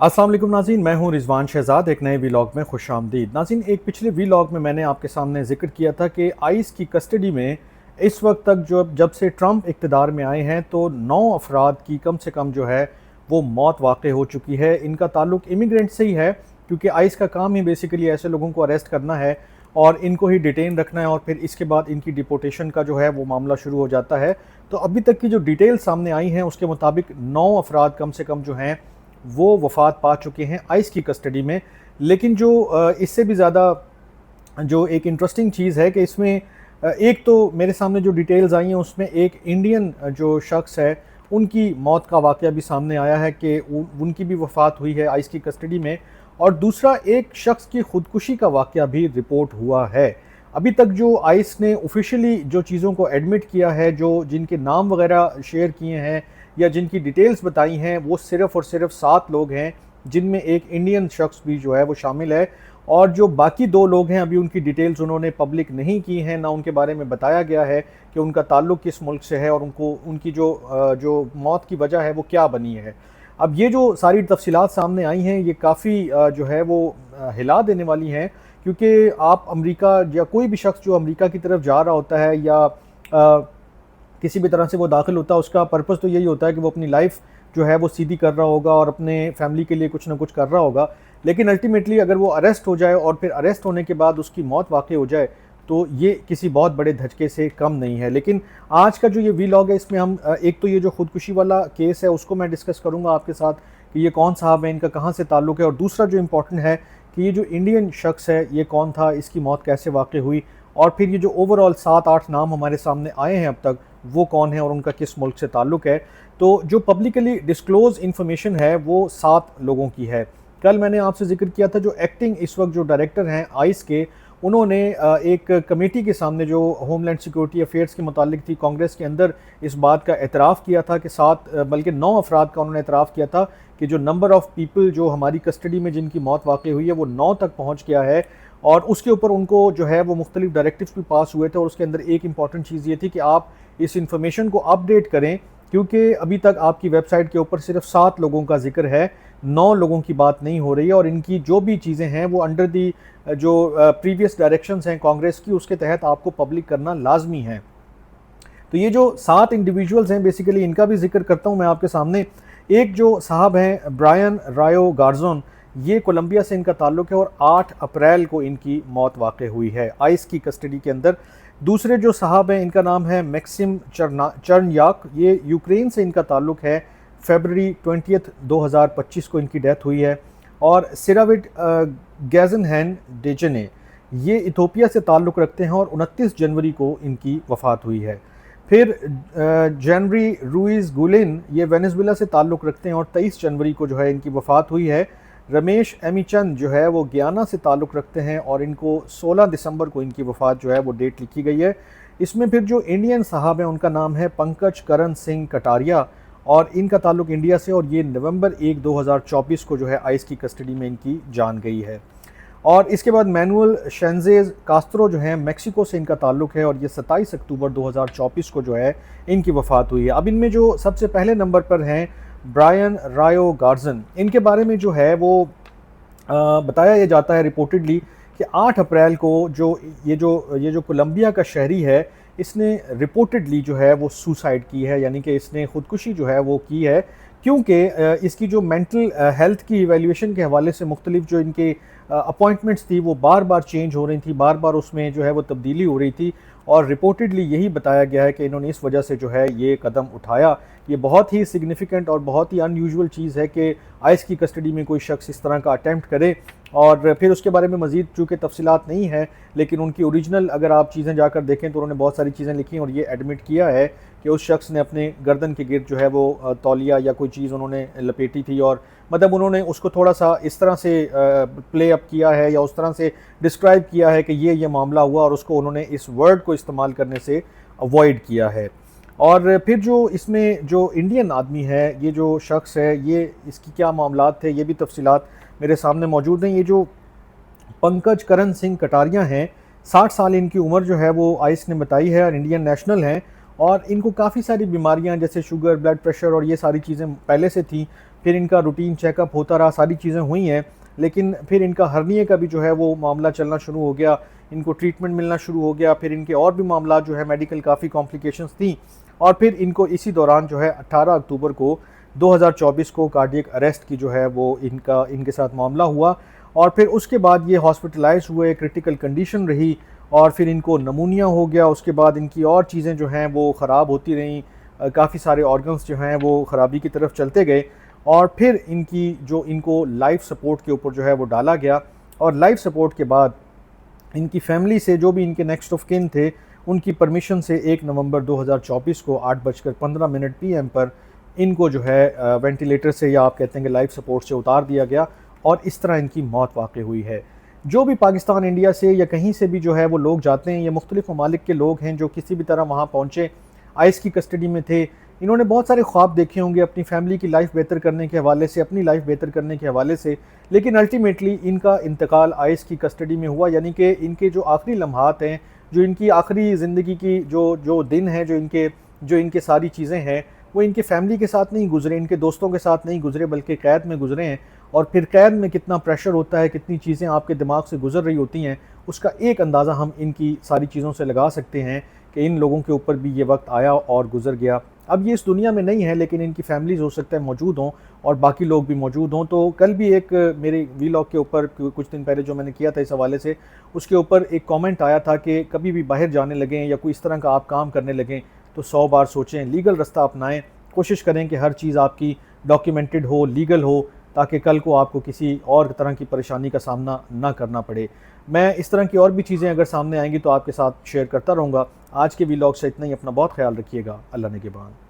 अस्सलाम वालेकुम नाज़रीन, मैं हूं रिजवान शहजाद। एक नए व्लॉग में खुश आमदीद। नाज़रीन, एक पिछले व्लॉग में मैंने आपके सामने जिक्र किया था कि आइस की कस्टडी में इस वक्त तक जब से ट्रंप इक़्तिदार में आए हैं तो 9 अफराद की कम से कम जो है वो मौत वाक़ई हो चुकी है। इनका ताल्लुक इमिग्रेंट से ही है, क्योंकि आइस का काम ही बेसिकली ऐसे लोगों को अरेस्ट करना है और इनको ही डिटेन रखना है और फिर इसके बाद इनकी डिपोर्टेशन का जो है वो मामला शुरू हो जाता है। तो अभी तक की जो डिटेल सामने आई हैं उसके मुताबिक 9 अफराद कम से कम जो हैं वो वफ़ात पा चुके हैं आइस की कस्टडी में। लेकिन जो इससे भी ज़्यादा जो एक इंटरेस्टिंग चीज़ है कि इसमें एक तो मेरे सामने जो डिटेल्स आई हैं उसमें एक इंडियन जो शख्स है उनकी मौत का वाक़या भी सामने आया है कि उनकी भी वफ़ात हुई है आइस की कस्टडी में, और दूसरा एक शख्स की ख़ुदकुशी का वाक़या भी रिपोर्ट हुआ है। अभी तक जो आइस ने ऑफिशियली जो चीज़ों को एडमिट किया है, जो जिनके नाम वगैरह शेयर किए हैं या जिनकी डिटेल्स बताई हैं, वो सिर्फ़ और सिर्फ 7 लोग हैं, जिनमें एक इंडियन शख्स भी जो है वो शामिल है। और जो बाकी 2 लोग हैं अभी उनकी डिटेल्स उन्होंने पब्लिक नहीं की हैं, ना उनके बारे में बताया गया है कि उनका ताल्लुक़ किस मुल्क से है और उनकी जो मौत की वजह है वो क्या बनी है। अब ये जो सारी तफसीलात सामने आई हैं ये काफ़ी जो है वो हिला देने वाली हैं, क्योंकि आप अमेरिका या कोई भी शख्स जो अमेरिका की तरफ जा रहा होता है या किसी भी तरह से वो दाखिल होता है, उसका पर्पस तो यही होता है कि वो अपनी लाइफ जो है वो सीधी कर रहा होगा और अपने फैमिली के लिए कुछ ना कुछ कर रहा होगा। लेकिन अल्टीमेटली अगर वो अरेस्ट हो जाए और फिर अरेस्ट होने के बाद उसकी मौत वाक़ई हो जाए तो ये किसी बहुत बड़े धचके से कम नहीं है। लेकिन आज का जो ये व्लॉग है इसमें हम एक तो ये जो ख़ुदकुशी वाला केस है उसको मैं डिस्कस करूँगा आपके साथ कि ये कौन साहब है, इनका कहाँ से ताल्लुक़ है, और दूसरा जो इम्पोर्टेंट है कि ये जो इंडियन शख्स है ये कौन था, इसकी मौत कैसे वाक़ई हुई, और फिर ये जो ओवरऑल 7-8 नाम हमारे सामने आए हैं अब तक वो कौन है और उनका किस मुल्क से ताल्लुक़ है। तो जो पब्लिकली डिस्क्लोज़ इन्फॉर्मेशन है वो 7 लोगों की है। कल मैंने आपसे ज़िक्र किया था जो एक्टिंग इस वक्त जो डायरेक्टर हैं आइस के, उन्होंने एक कमेटी के सामने जो होमलैंड सिक्योरिटी अफेयर्स के मुतालिक थी कांग्रेस के अंदर इस बात का एतराफ़ किया था कि 7 बल्कि 9 अफराद का उन्होंने एतराफ़ किया था कि जो नंबर ऑफ़ पीपल जो हमारी कस्टडी में जिनकी मौत वाक़ई हुई है वो 9 तक पहुँच गया है। और उसके ऊपर उनको जो है वो मुख्तलिफ डायरेक्टिव्स भी पास हुए थे और उसके अंदर एक इंपॉर्टेंट चीज़ ये थी कि आप इस इंफॉर्मेशन को अपडेट करें, क्योंकि अभी तक आपकी वेबसाइट के ऊपर सिर्फ 7 लोगों का जिक्र है, 9 लोगों की बात नहीं हो रही है, और इनकी जो भी चीज़ें हैं वो अंडर दी जो प्रीवियस डायरेक्शंस हैं कांग्रेस की उसके तहत आपको पब्लिक करना लाजमी है। तो ये जो 7 इंडिविजुअल्स हैं बेसिकली इनका भी जिक्र करता हूँ मैं आपके सामने। एक जो साहब हैं ब्रायन रायो गार्जोन, ये कोलंबिया से इनका ताल्लुक़ है और 8 अप्रैल को इनकी मौत वाक़ई हुई है आइस की कस्टडी के अंदर। दूसरे जो साहब हैं इनका नाम है मैक्सिम चर्नयाक, ये यूक्रेन से इनका ताल्लुक़ है, फरवरी 20 2025 को इनकी डेथ हुई है। और सिराविट गैजनहैन डेजने, ये इथोपिया से ताल्लुक़ रखते हैं और 29 जनवरी को इनकी वफ़ात हुई है। फिर जेनरी रुइज गुलिन, ये वेनेजुएला से ताल्लुक़ रखते हैं और 23 जनवरी को जो है इनकी वफ़ात हुई है। रमेश एमीचंद जो है वो गयाना से ताल्लुक़ रखते हैं और इनको 16 दिसंबर को इनकी वफ़ात जो है वो डेट लिखी गई है। इसमें फिर जो इंडियन साहब हैं उनका नाम है पंकज करण सिंह कटारिया और इनका ताल्लुक़ इंडिया से, और ये नवंबर 1 2024 को जो है आइस की कस्टडी में इनकी जान गई है। और इसके बाद मैनुअल शेंजेज कास्त्रो जो हैं मेक्सिको से इनका ताल्लुक़ है और ये 27 अक्टूबर 2024 को जो है इनकी वफ़ात हुई है। अब इनमें जो सबसे पहले नंबर पर हैं ब्रायन रायो गार्जन, इनके बारे में जो है वो बताया ये जाता है रिपोर्टेडली कि 8 अप्रैल को ये जो कोलंबिया का शहरी है इसने रिपोर्टेडली जो है वो सुसाइड की है, यानी कि इसने ख़ुदकुशी जो है वो की है, क्योंकि इसकी जो मेंटल हेल्थ की इवैल्यूएशन के हवाले से मुख्तलिफ जो इनके अपॉइंटमेंट्स थी वो बार बार चेंज हो रही थी, बार बार उसमें जो है वो तब्दीली हो रही थी, और रिपोर्टेडली यही बताया गया है कि इन्होंने इस वजह से जो है ये कदम उठाया। ये बहुत ही सिग्निफिकेंट और बहुत ही अनयूजुअल चीज़ है कि आइस की कस्टडी में कोई शख्स इस तरह का अटैम्प्ट करे। और फिर उसके बारे में मज़ीद चूँकि तफसीलात नहीं है, लेकिन उनकी ओरिजिनल अगर आप चीज़ें जाकर देखें तो उन्होंने बहुत सारी चीज़ें लिखी और ये एडमिट किया है कि उस शख्स ने अपने गर्दन के गिर्द जो है वो तौलिया या कोई चीज़ उन्होंने लपेटी थी, और मतलब उन्होंने उसको थोड़ा सा इस तरह से प्ले अप किया है या उस तरह से डिस्क्राइब किया है कि ये मामला हुआ, और उसको उन्होंने इस वर्ड को इस्तेमाल करने से अवॉइड किया है। और फिर जो इसमें जो इंडियन आदमी है, ये जो शख्स है, ये इसकी क्या मामलात थे ये भी तफसीलात मेरे सामने मौजूद हैं। ये जो पंकज करण सिंह कटारिया हैं, 60 साल इनकी उम्र जो है वो आइस ने बताई है और इंडियन नेशनल हैं, और इनको काफ़ी सारी बीमारियां जैसे शुगर, ब्लड प्रेशर और ये सारी चीज़ें पहले से थी, फिर इनका रूटीन चेकअप होता रहा, सारी चीज़ें हुई हैं, लेकिन फिर इनका हर्निए का भी जो है वो मामला चलना शुरू हो गया, इनको ट्रीटमेंट मिलना शुरू हो गया, फिर इनके और भी मामला जो है मेडिकल काफ़ी कॉम्प्लिकेशंस थी, और फिर इनको इसी दौरान जो है 18 अक्टूबर को 2024 को कार्डियक अरेस्ट की जो है वो इनके साथ मामला हुआ, और फिर उसके बाद ये हॉस्पिटलाइज हुए, क्रिटिकल कंडीशन रही, और फिर इनको नमूनिया हो गया। उसके बाद इनकी और चीज़ें जो हैं वो ख़राब होती रहीं, काफ़ी सारे ऑर्गन्स जो हैं वो ख़राबी की तरफ चलते गए, और फिर इनको लाइफ सपोर्ट के ऊपर जो है वो डाला गया। और लाइफ सपोर्ट के बाद इनकी फैमिली से जो भी इनके नेक्स्ट ऑफ किन थे, उनकी परमिशन से 1 नवंबर 2024 को 8:15 PM पर इनको जो है वेंटिलेटर से, या आप कहते हैं कि लाइफ सपोर्ट से उतार दिया गया, और इस तरह इनकी मौत वाक़ई हुई है। जो भी पाकिस्तान, इंडिया से या कहीं से भी जो है वो लोग जाते हैं, ये मुख्तलिफ़ ममालिक के लोग हैं जो किसी भी तरह वहाँ पहुँचे, आइस की कस्टडी में थे, इन्होंने बहुत सारे ख्वाब देखे होंगे अपनी फैमिली की लाइफ बेहतर करने के हवाले से, अपनी लाइफ बेहतर करने के हवाले से, लेकिन अल्टीमेटली इनका इंतकाल आइस की कस्टडी में हुआ। यानी कि इनके जो आखिरी लम्हात हैं, जो इनकी आखिरी ज़िंदगी की जो दिन है, जो इनके सारी चीज़ें हैं, वो इनके फैमिली के साथ नहीं गुजरे, इनके दोस्तों के साथ नहीं गुजरे, बल्कि कैद में गुजरे हैं। और फिर कैद में कितना प्रेशर होता है, कितनी चीज़ें आपके दिमाग से गुजर रही होती हैं, उसका एक अंदाज़ा हम इनकी सारी चीज़ों से लगा सकते हैं कि इन लोगों के ऊपर भी ये वक्त आया और गुजर गया। अब ये इस दुनिया में नहीं है, लेकिन इनकी फैमिलीज़ हो सकता है मौजूद हों, और बाकी लोग भी मौजूद हों। तो कल भी एक मेरे वीलॉग के ऊपर कुछ दिन पहले जो मैंने किया था इस हवाले से, उसके ऊपर एक कमेंट आया था कि कभी भी बाहर जाने लगें या कोई इस तरह का आप काम करने लगें तो 100 बार सोचें, लीगल रास्ता अपनाएं, कोशिश करें कि हर चीज़ आपकी डॉक्यूमेंटेड हो, लीगल हो, ताकि कल को आपको किसी और तरह की परेशानी का सामना ना करना पड़े। मैं इस तरह की और भी चीज़ें अगर सामने आएंगी तो आपके साथ शेयर करता रहूँगा। आज के वीलॉग से इतना ही। अपना बहुत ख्याल रखिएगा। अल्लाह ने के बाद।